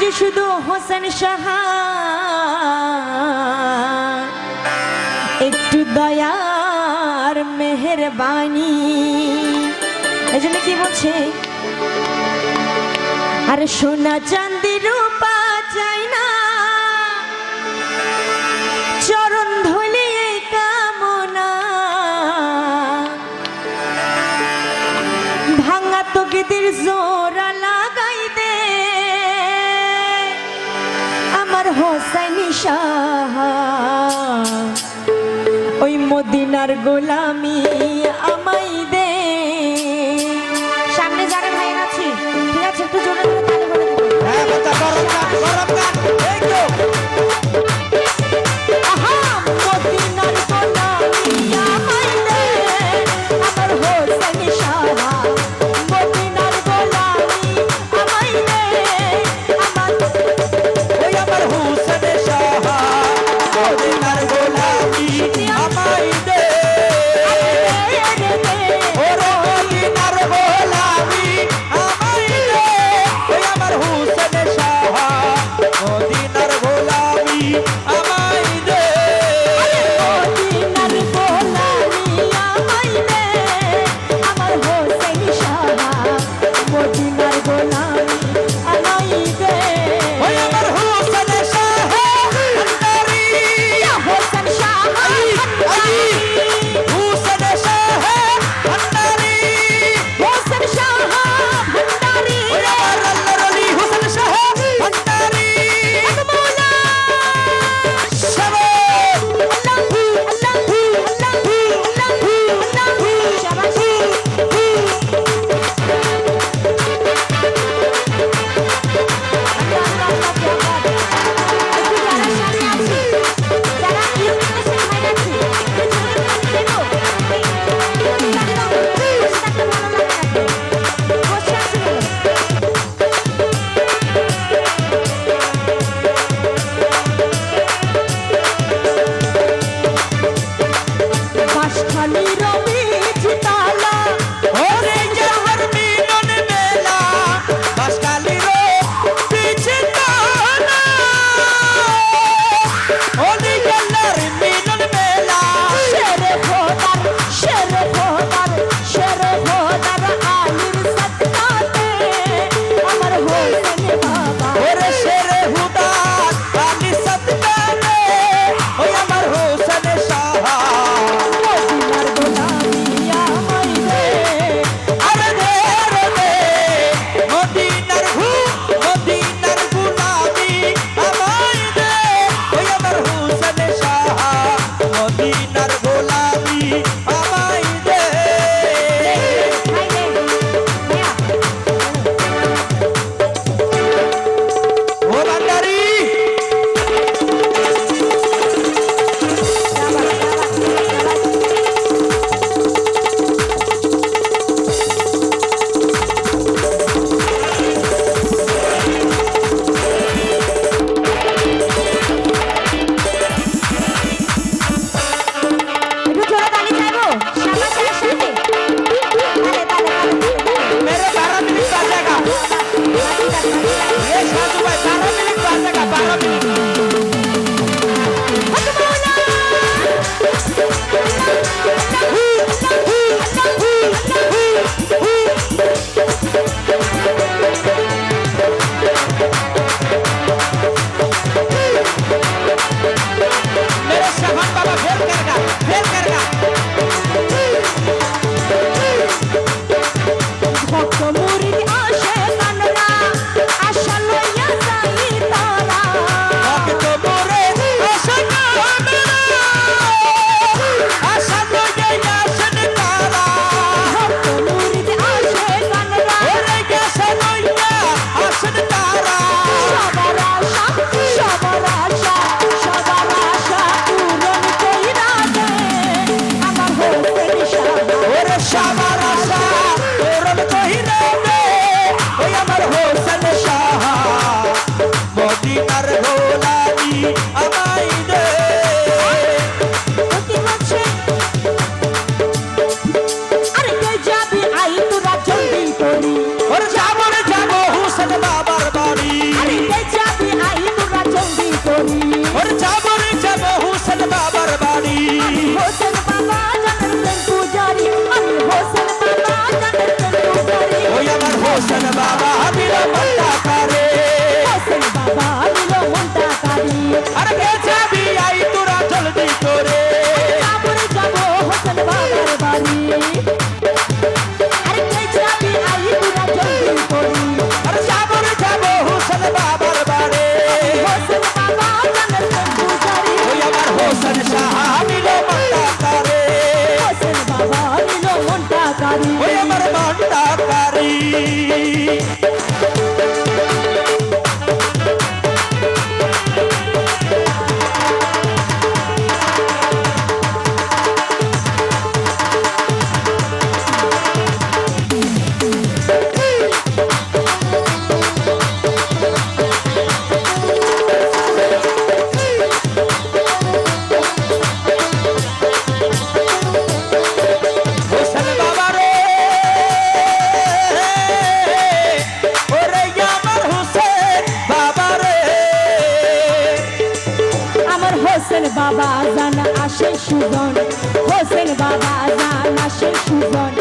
যে শুধু হোসেন সাহা একটু দয়ার মেহেরবানি এজন্য কি বলছে আরে সোনা চাঁদি রূপা চাই না চরণ ধুলি কামনা ভাঙা তকদির জোড়া লাগাই দে আমার হোসেন সাহা ওই মদিনার গোলামি আমাই দে সামনে যারা ভাই আছি ঠিক আছে একটু জোরে জোরে তালি বলে দিন হ্যাঁ বাচ্চা গরম গান এই তো আহা মদিনার গোলামি আমাই দে আমার হোসেন সাহা মদিনার গোলামি আমাই দে আমার ওই আমার হোসেন সাহা মদিনার গোলামি আমাই দে হোসেন বাবা জানের প্রেম পূজারি আমি হোসেন বাবা জানের প্রেম পূজারি ওই আমার হোসেন বাবা দিল মনটা কারে হোসেন বাবা দিল মনটা কারি আরে কে যাবি আই তোরা জলদি করে যাবরে যাব হোসেন বাবার বাড়ি আরে কে যাবি আই তোরা জলদি করি আরে যাবরে যাব হোসেন বাবার বাড়ি হোসেন বাবা জানের প্রেম পূজারি ওই আমার হোসেন সাহা দিল মনটা কারে হোসেন বাবা দিল মনটা কারি ওই আমার মনটা কারি হোসেন বাবা রে ওরে আমার হোসেন বাবা রে আমার হোসেন বাবা জান আসে সুজন হোসেন বাবা জান আসে সুজন